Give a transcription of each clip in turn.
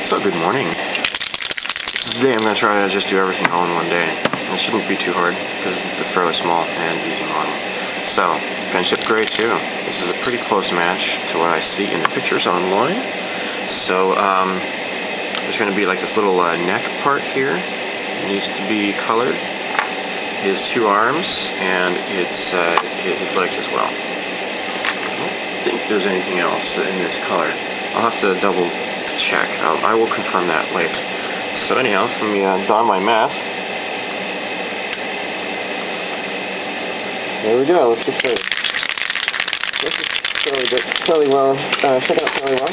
So good morning. Today I'm going to try to just do everything all in one day. It shouldn't be too hard because it's a fairly small and easy model. So, Friendship Gray 2. This is a pretty close match to what I see in the pictures online. So there's going to be like this little neck part here. It needs to be colored. His two arms and his legs as well. I don't think there's anything else in this color. I'll have to double check. I will confirm that later. So anyhow, let me don my mask. There we go. Let's get started. This is fairly well. Check out fairly well.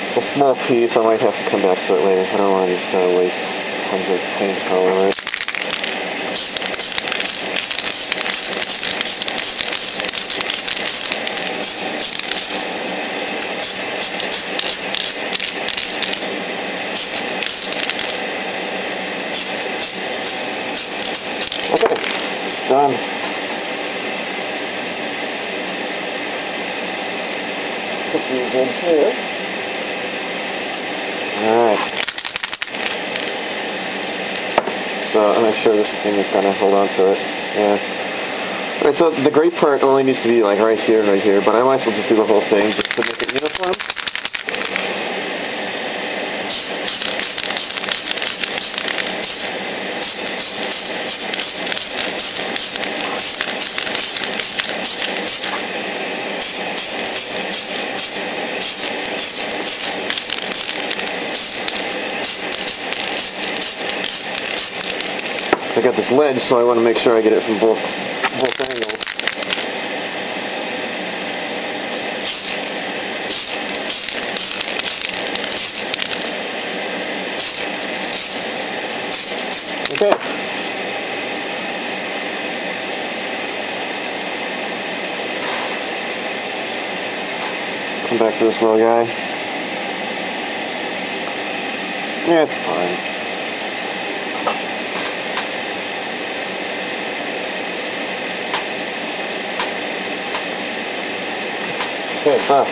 It's a small piece. I might have to come back to it later. I don't want to just waste tons of paint all over it. Okay, done. Put these in here. Alright. So I'm not sure this thing is gonna hold on to it. Yeah. Alright, so the gray part only needs to be like right here, but I might as well just do the whole thing just to make it uniform. I got this ledge, so I want to make sure I get it from both angles. Okay. Come back to this little guy. Yeah, it's fine. Okay, so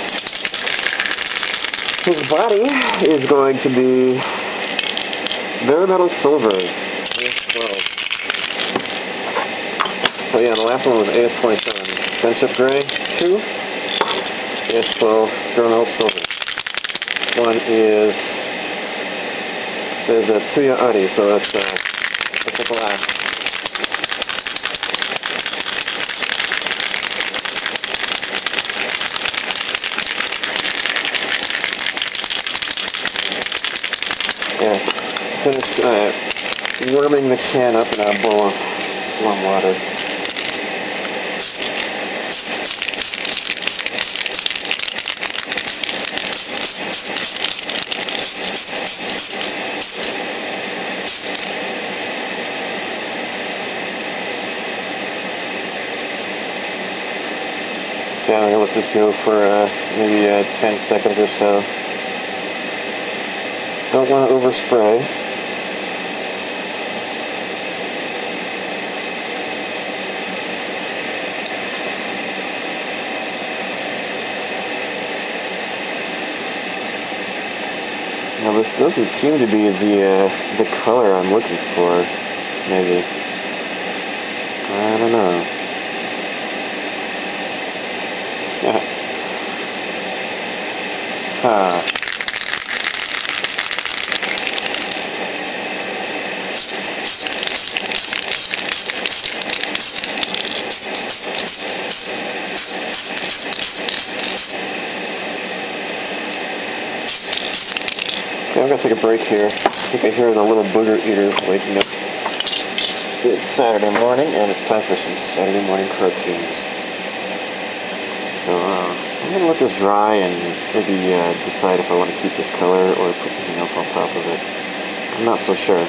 his body is going to be bare metal silver, AS12. So yeah, the last one was AS27. Friendship Gray 2, AS12, bare metal silver. One is, says Tsuya Ari, so that's the last. Yeah, finished warming the can up in a bowl of warm water. Okay, I'm going to let this go for maybe 10 seconds or so. Don't want to overspray. Now this doesn't seem to be the color I'm looking for. Maybe. I don't know. Yeah. Okay, I'm going to take a break here. I think I hear the little booger eater waking up. It's Saturday morning, and it's time for some Saturday morning cartoons. So, I'm going to let this dry and maybe decide if I want to keep this color or put something else on top of it. I'm not so sure.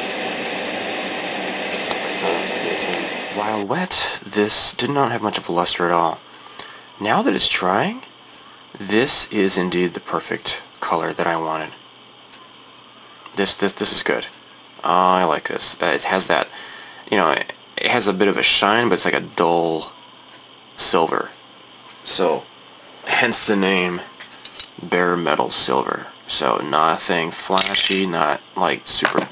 While wet, this did not have much of a luster at all. Now that it's drying, this is indeed the perfect color that I wanted. This is good. I like this. It has that, you know, it has a bit of a shine, but it's like a dull silver. So, hence the name bare metal silver. So nothing flashy, not like super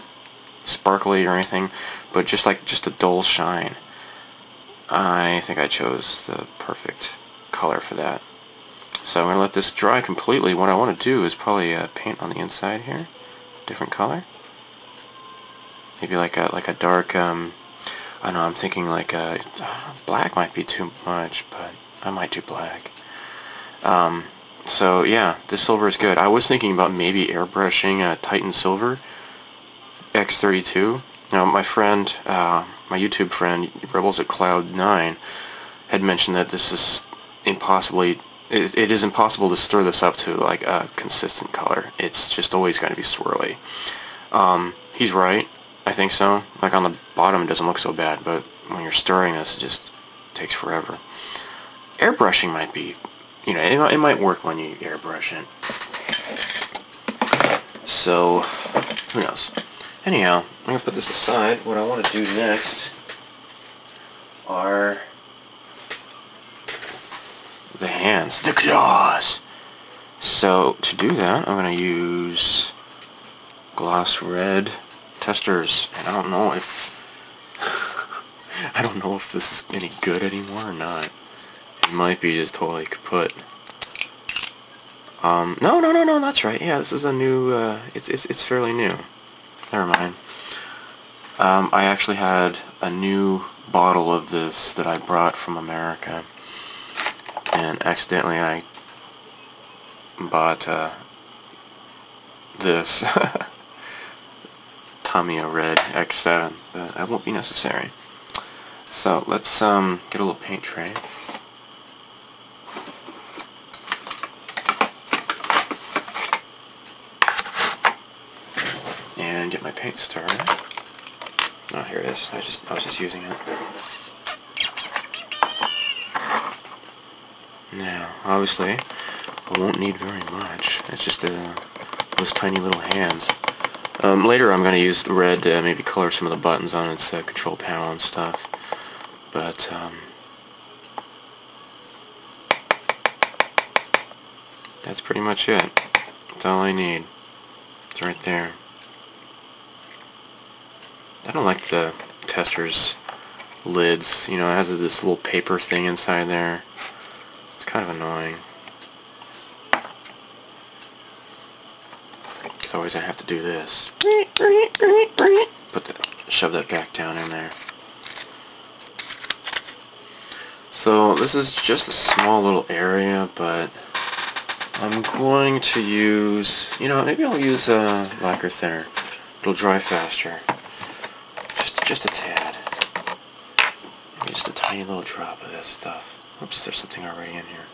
sparkly or anything, but just a dull shine. I think I chose the perfect color for that. So I'm going to let this dry completely. What I want to do is probably paint on the inside here. Different color. Maybe like a dark, I don't know, I'm thinking like black might be too much, but I might do black. So yeah, this silver is good. I was thinking about maybe airbrushing Titan Silver X32. Now my friend, my YouTube friend, Rebels at Cloud9, had mentioned that this is it is impossible to stir this up to like a consistent color. It's just always going to be swirly. He's right. I think so. Like on the bottom it doesn't look so bad, but when you're stirring this it just takes forever. Airbrushing might be, you know, it might work when you airbrush it. So, who knows. Anyhow, I'm going to put this aside. What I want to do next are the hands, the claws. So, to do that, I'm going to use gloss red testers. And I don't know if this is any good anymore or not. It might be just totally kaput. No, that's right. Yeah, this is a new, it's fairly new. Never mind. I actually had a new bottle of this that I brought from America, and accidentally I bought this Tamiya Red X7, but that won't be necessary. So let's get a little paint tray. And get my paint started. Oh, here it is. I was just using it. Now, obviously, I won't need very much. It's just those tiny little hands. Later, I'm going to use the red, maybe color some of the buttons on its control panel and stuff. But that's pretty much it. That's all I need. It's right there. I don't like the tester's lids. You know, it has this little paper thing inside there. It's kind of annoying. Because always I have to do this. Shove that back down in there. So this is just a small little area, but I'm going to use, you know, maybe I'll use lacquer thinner. It'll dry faster. Just a tad. Maybe just a tiny little drop of this stuff. Oops, there's something already in here.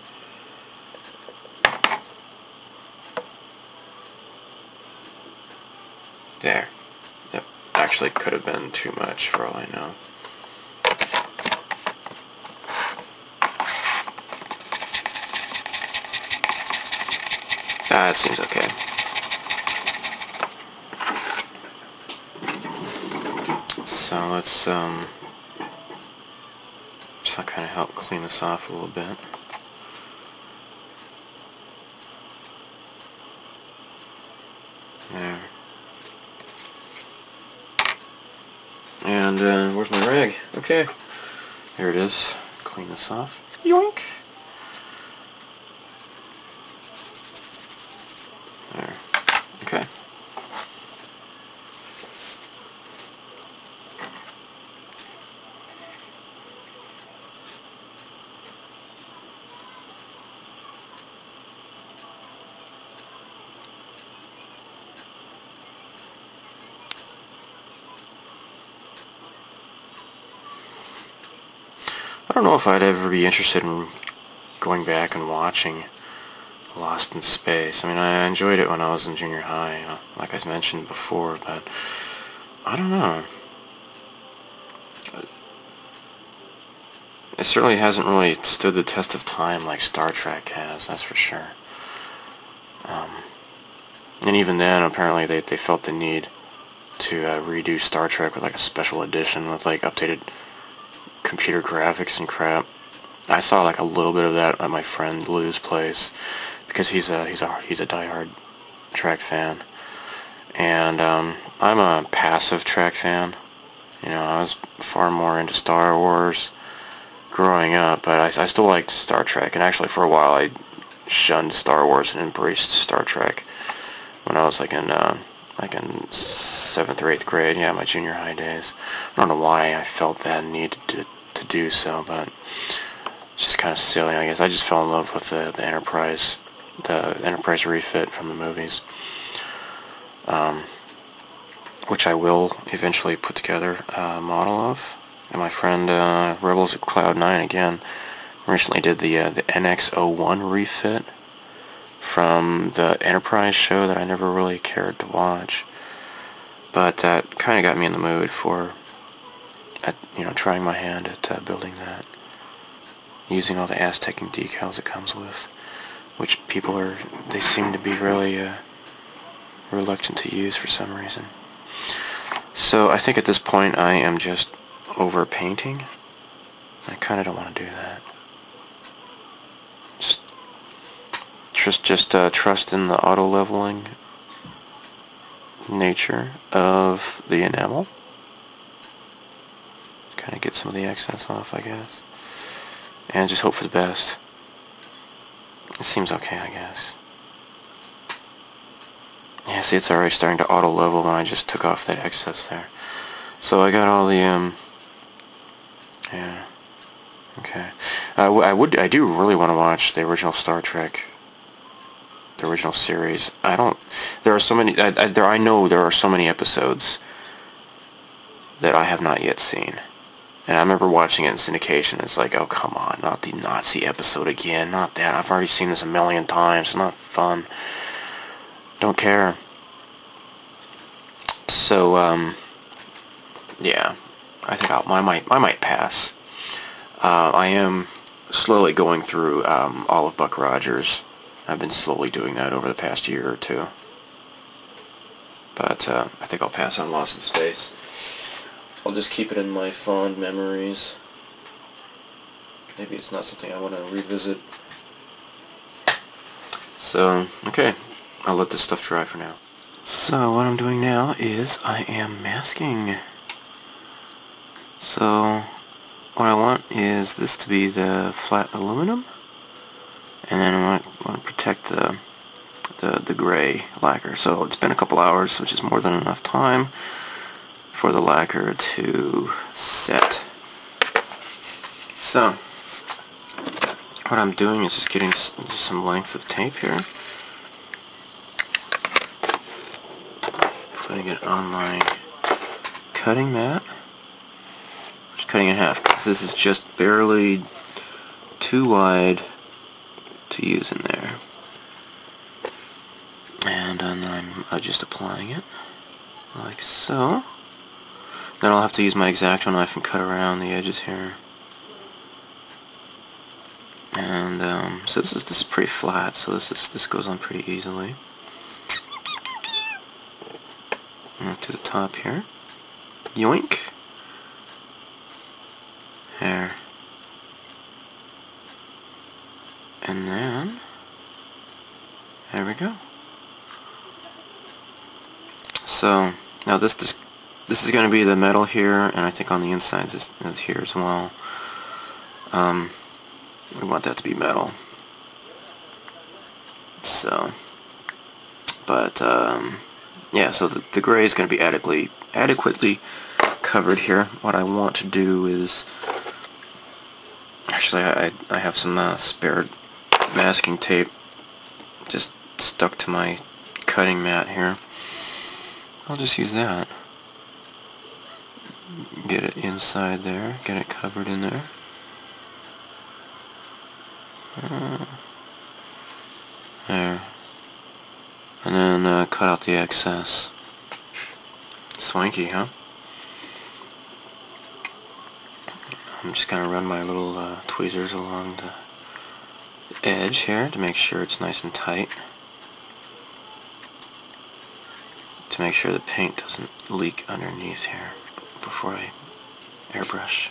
There. Yep. Actually could have been too much for all I know. That seems okay. So let's just kind of help clean this off a little bit. There. And where's my rag? Okay. Here it is. Clean this off. Yoink! There. Okay. I don't know if I'd ever be interested in going back and watching Lost in Space. I mean, I enjoyed it when I was in junior high, like I mentioned before, but I don't know. It certainly hasn't really stood the test of time like Star Trek has, that's for sure. And even then, apparently, they felt the need to redo Star Trek with like a special edition with like updated computer graphics and crap. I saw like a little bit of that at my friend Lou's place because he's a diehard Trek fan, and I'm a passive Trek fan. You know, I was far more into Star Wars growing up, but I still liked Star Trek, and actually for a while I shunned Star Wars and embraced Star Trek when I was like in 7th or 8th grade, yeah, my junior high days. I don't know why I felt that need to do so, but it's just kind of silly, I guess. I just fell in love with the Enterprise refit from the movies, which I will eventually put together a model of. And my friend Rebels at Cloud9 again recently did the NX-01 refit from the Enterprise show that I never really cared to watch, but that kind of got me in the mood for trying my hand at building that, using all the Aztec and decals it comes with, which they seem to be really reluctant to use for some reason. So I think at this point I am just over painting. I kind of don't want to do that. Just trust in the auto leveling nature of the enamel. Kind of get some of the excess off, I guess, and just hope for the best. It seems okay, I guess. Yeah, see, it's already starting to auto level when I just took off that excess there. So I got all the yeah, okay. I do really want to watch the original Star Trek, the original series. There are so many. I know there are so many episodes that I have not yet seen. And I remember watching it in syndication. It's like, oh, come on, not the Nazi episode again. Not that. I've already seen this a million times. It's not fun. Don't care. So, yeah, I think I might pass. I am slowly going through all of Buck Rogers. I've been slowly doing that over the past year or two. But I think I'll pass on Lost in Space. I'll just keep it in my fond memories. Maybe it's not something I want to revisit. So, okay, I'll let this stuff dry for now. So, what I'm doing now is I am masking. So, what I want is this to be the flat aluminum, and then I want to protect the gray lacquer. So it's been a couple hours, which is more than enough time for the lacquer to set. So what I'm doing is just getting some length of tape here, putting it on my cutting mat, just cutting it in half, because this is just barely too wide to use in there. And then I'm just applying it like so. Then I'll have to use my X-Acto knife and cut around the edges here. And so this is pretty flat, so this goes on pretty easily. And to the top here. Yoink. There. And then there we go. So now this is going to be the metal here, and I think on the insides is here as well. We want that to be metal. So, but yeah. So the gray is going to be adequately covered here. What I want to do is actually I have some spare masking tape just stuck to my cutting mat here. I'll just use that. Get it inside there, get it covered in there. There. And then cut out the excess. Swanky, huh? I'm just going to run my little tweezers along the edge here to make sure it's nice and tight. To to make sure the paint doesn't leak underneath here before I airbrush.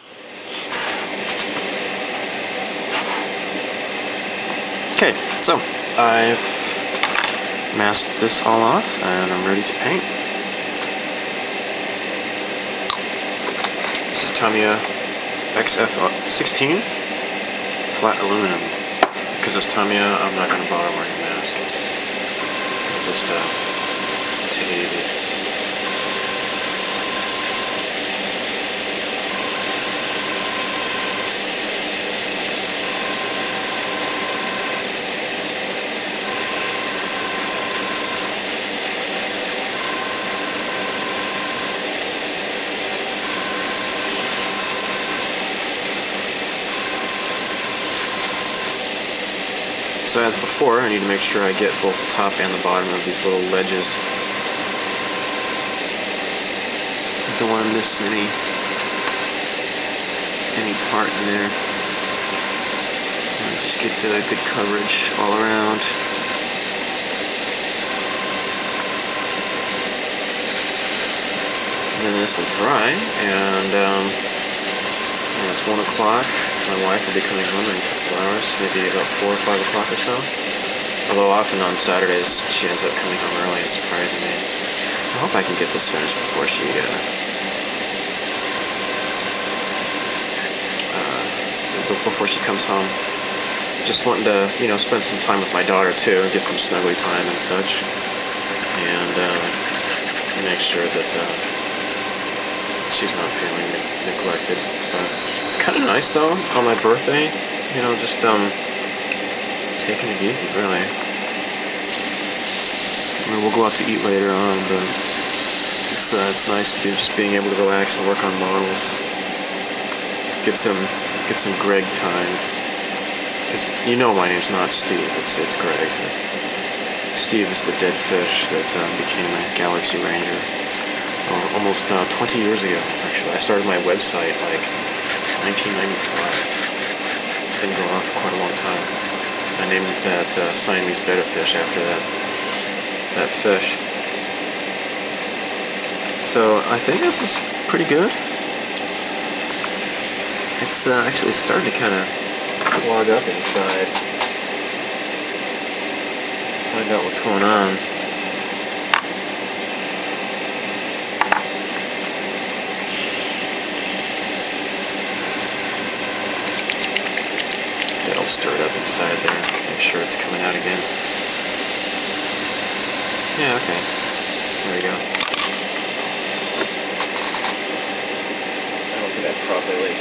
Okay, so I've masked this all off and I'm ready to paint. This is Tamiya XF16 flat aluminum. Because it's Tamiya, I'm not going to bother wearing a mask. I'll just take it easy. So as before, I need to make sure I get both the top and the bottom of these little ledges. I don't want to miss any part in there. And just get good coverage all around. And then this will dry, and it's 1 o'clock. My wife will be coming home in a couple hours, maybe about 4 or 5 o'clock or so. Although often on Saturdays she ends up coming home early and surprising me. I hope I can get this finished before she comes home. Just wanting to, spend some time with my daughter too, and get some snuggly time and such, and make sure that she's not feeling neglected. It's kind of nice though, on my birthday, just taking it easy, really. I mean, we'll go out to eat later on, but it's nice just being able to relax and work on models. Get some Greg time. Because my name's not Steve, it's Greg. Steve is the dead fish that became a Galaxy Ranger almost 20 years ago, actually. I started my website like 1995. It's been going on for quite a long time. I named that Siamese betta fish after that fish. So I think this is pretty good. It's actually starting to kind of clog up inside. Find out what's going on. That'll stir it up inside there. Make sure it's coming out again. Yeah, okay. There we go. I don't think I properly.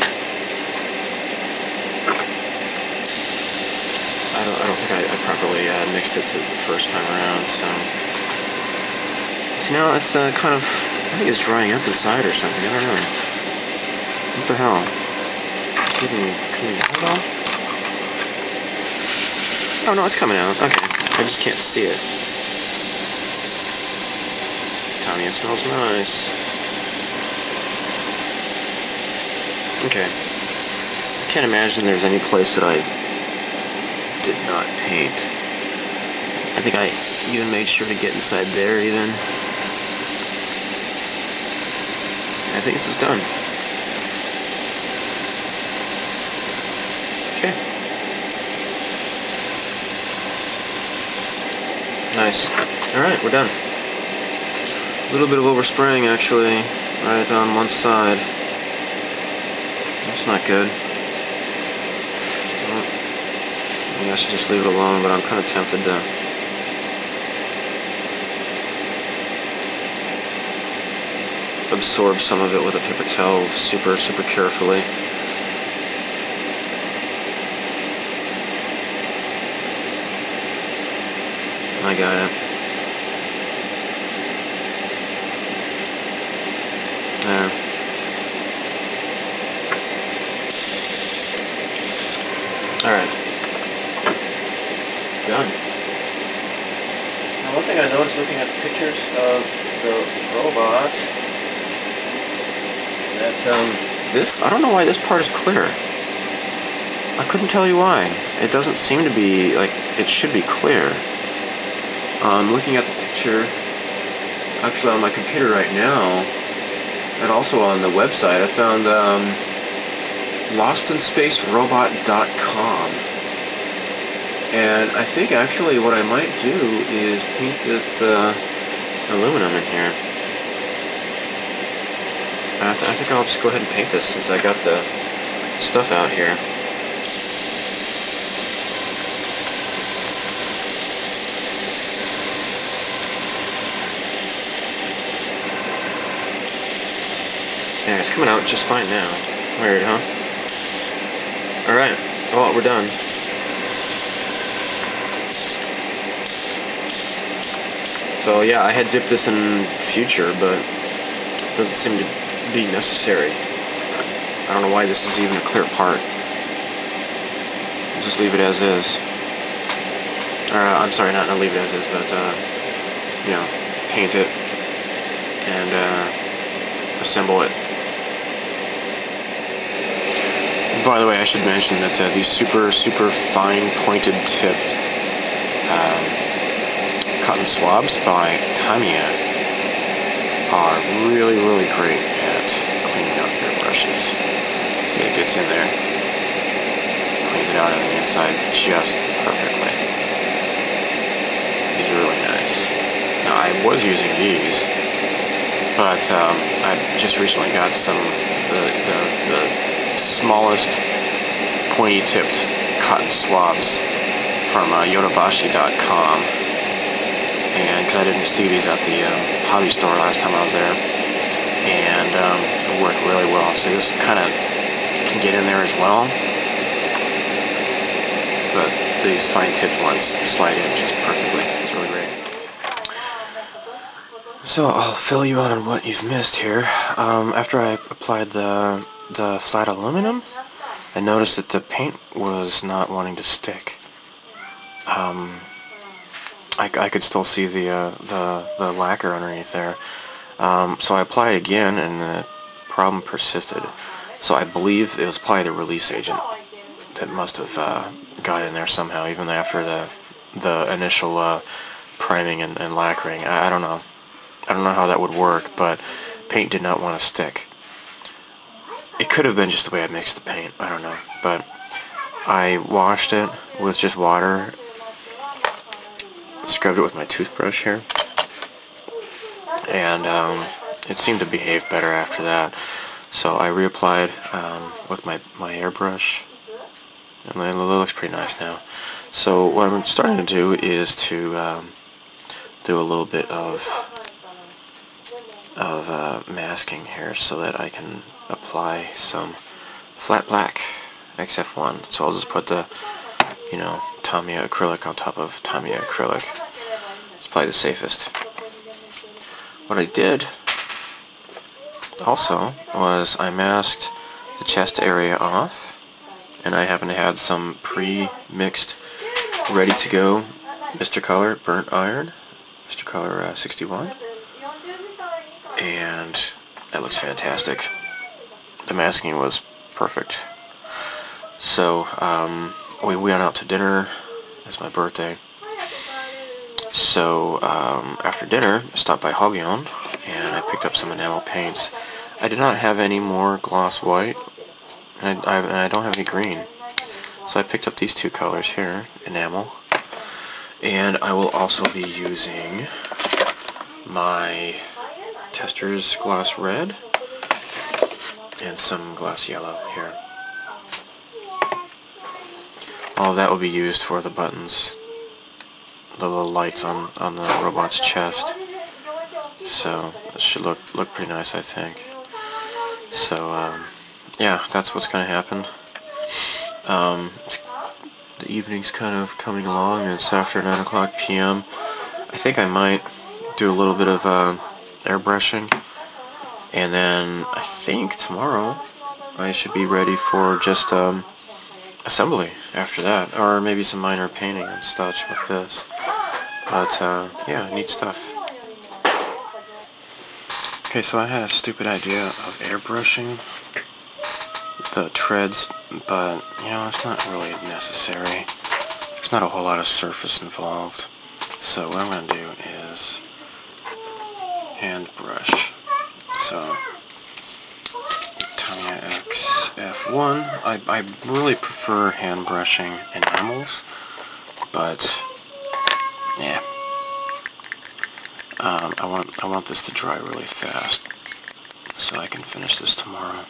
I don't think I properly mixed it the first time around, so now it's kind of, I think it's drying up inside or something, I don't know. What the hell? Is it even coming out at all? Oh no, it's coming out, okay. I just can't see it. Tamiya smells nice. Okay. I can't imagine there's any place that I did not paint. I think I even made sure to get inside there even. I think this is done. Okay. Nice. Alright, we're done. A little bit of overspraying actually, right on one side. That's not good. Maybe I should just leave it alone, but I'm kind of tempted to. Absorb some of it with a paper towel super carefully. I got it. There. Alright. Done. Now one thing I noticed looking at the pictures of the robot, that this, I don't know why this part is clear. I couldn't tell you why. It doesn't seem to be, like, it should be clear. Looking at the picture, Actually, on my computer right now, and also on the website, I found lostinspacerobot.com. And I think actually what I might do is paint this aluminum in here. I think I'll just go ahead and paint this since I got the stuff out here. Yeah, it's coming out just fine now. Weird, huh? Alright, well, we're done. So yeah, I had dipped this in future, but it doesn't seem to be necessary. I don't know why this is even a clear part. I'll just leave it as is. Or, I'm sorry, not leave it as is, but, you know, paint it and assemble it. By the way, I should mention that these super fine pointed tipped cotton swabs by Tamiya are really great at cleaning up your brushes. See, it gets in there, cleans it out on the inside just perfectly. These are really nice. Now, I was using these, but I just recently got some the smallest pointy-tipped cotton swabs from yodobashi.com, and because I didn't see these at the hobby store last time I was there, and it worked really well. So this kind of can get in there as well, but these fine-tipped ones slide in just perfectly. It's really great. So I'll fill you in on what you've missed here. After I applied the flat aluminum, I noticed that the paint was not wanting to stick. I could still see the lacquer underneath there. So I applied again, and the problem persisted. So I believe it was probably the release agent that must have got in there somehow, even after the initial priming and lacquering. I don't know. I don't know how that would work, but paint did not want to stick. It could have been just the way I mixed the paint, I don't know, but I washed it with just water, scrubbed it with my toothbrush here, and it seemed to behave better after that. So I reapplied with my airbrush, and it looks pretty nice now. So what I'm starting to do is to do a little bit of masking here so that I can apply some flat black XF1. So I'll just put the, you know, Tamiya acrylic on top of Tamiya acrylic. It's probably the safest. What I did also was I masked the chest area off, and I happen to have some pre-mixed, ready to go Mr. Color burnt iron, Mr. Color 61, and that looks fantastic. The masking was perfect. So we went out to dinner. It's my birthday. So after dinner, I stopped by Hobbion and I picked up some enamel paints. I did not have any more gloss white, and I don't have any green. So I picked up these two colors here, enamel, and I will also be using my Tester's gloss red and some gloss yellow here. All of that will be used for the buttons, the little lights on the robot's chest. So it should look pretty nice, I think. So yeah, that's what's going to happen. The evening's kind of coming along, and it's after 9 o'clock p.m. I think I might do a little bit of airbrushing, and then I think tomorrow I should be ready for just assembly after that, or maybe some minor painting and such with this. But yeah, neat stuff. Okay, so I had a stupid idea of airbrushing the treads, but you know, it's not really necessary. There's not a whole lot of surface involved. So what I'm going to do is hand brush. So, Tamiya XF1. I really prefer hand brushing enamels, but yeah. I want this to dry really fast so I can finish this tomorrow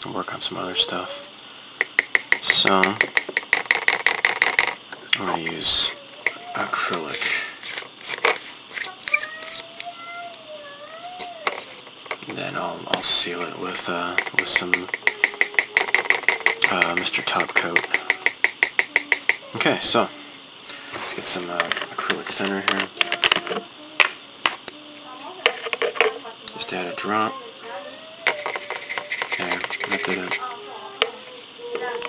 and work on some other stuff. So I'm going to use acrylic. And then I'll seal it with some Mr. Top Coat. Okay, so get some acrylic thinner here. Just add a drop. There, look at it.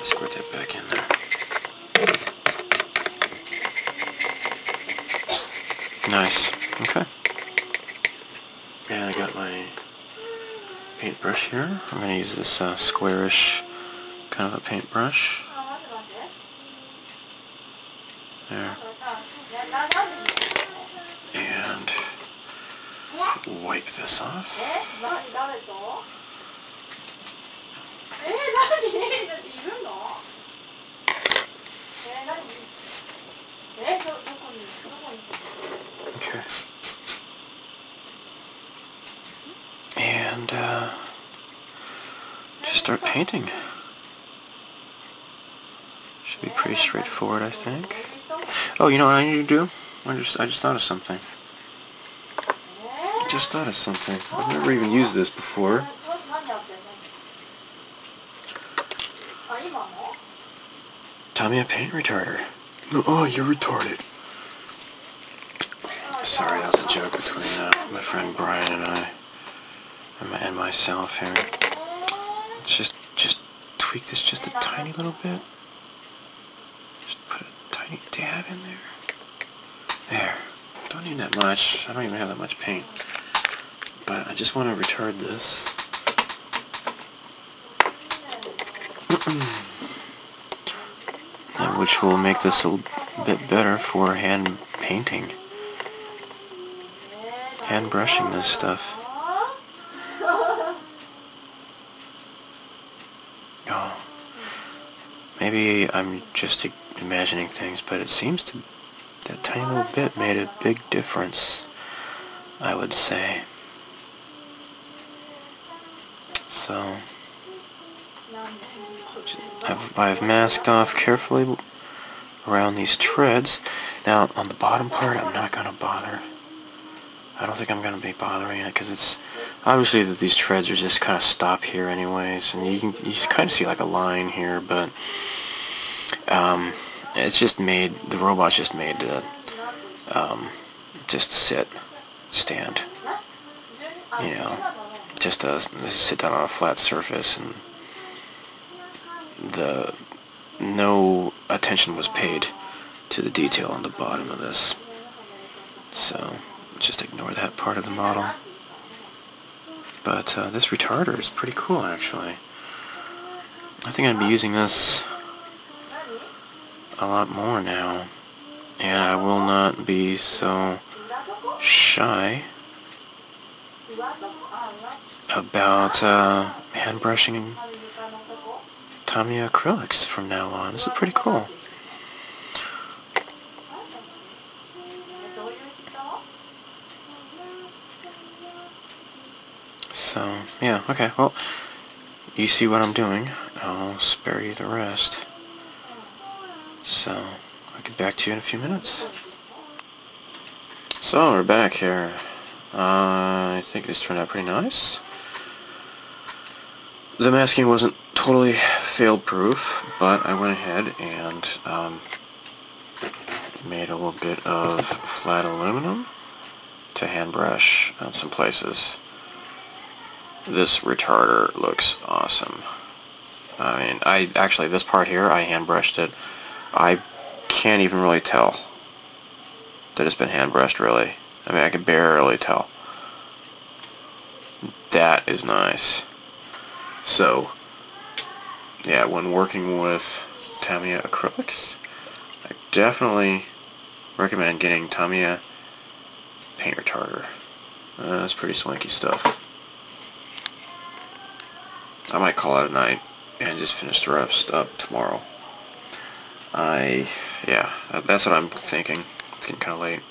Squirt that back in there. Nice. Okay. And I got my paintbrush here. I'm going to use this squarish kind of a paintbrush. There. And wipe this off. Okay. And just start painting. Should be pretty straightforward, I think. Oh, you know what I need to do? I just thought of something. I've never even used this before. Tamiya paint retarder. Oh, you're retarded. Sorry, that was a joke between my friend Brian and I, and myself here. Let's just tweak this just a tiny little bit. Just put a tiny dab in there. There. Don't need that much. I don't even have that much paint. But I just want to retard this. Which will make this a bit better for hand painting. Hand brushing this stuff. Oh. Maybe I'm just imagining things, but it seems to that tiny little bit made a big difference, I would say. So I've masked off carefully around these treads. Now on the bottom part I'm not going to bother. I don't think I'm going to be bothering it because it's obviously that these treads are just kind of stop here anyways, and you kind of see like a line here, but it's just made, the robot's just made to just stand, you know, just sit down on a flat surface, and no attention was paid to the detail on the bottom of this. So just ignore that part of the model. But this retarder is pretty cool, actually. I think I'd be using this a lot more now, and I will not be so shy about hand brushing Tamiya acrylics from now on. This is pretty cool. So, yeah, okay, well, you see what I'm doing. I'll spare you the rest. So, I'll get back to you in a few minutes. So, we're back here. I think this turned out pretty nice. The masking wasn't totally fail-proof, but I went ahead and made a little bit of flat aluminum to hand brush on some places. This retarder looks awesome. I mean, actually, this part here, I hand brushed it. I can't even really tell that it's been hand brushed, really. I mean, I can barely tell. That is nice. So, yeah, when working with Tamiya acrylics, I definitely recommend getting Tamiya paint retarder. That's pretty swanky stuff. I might call it a night and just finish the rest up tomorrow. Yeah, that's what I'm thinking. It's getting kind of late.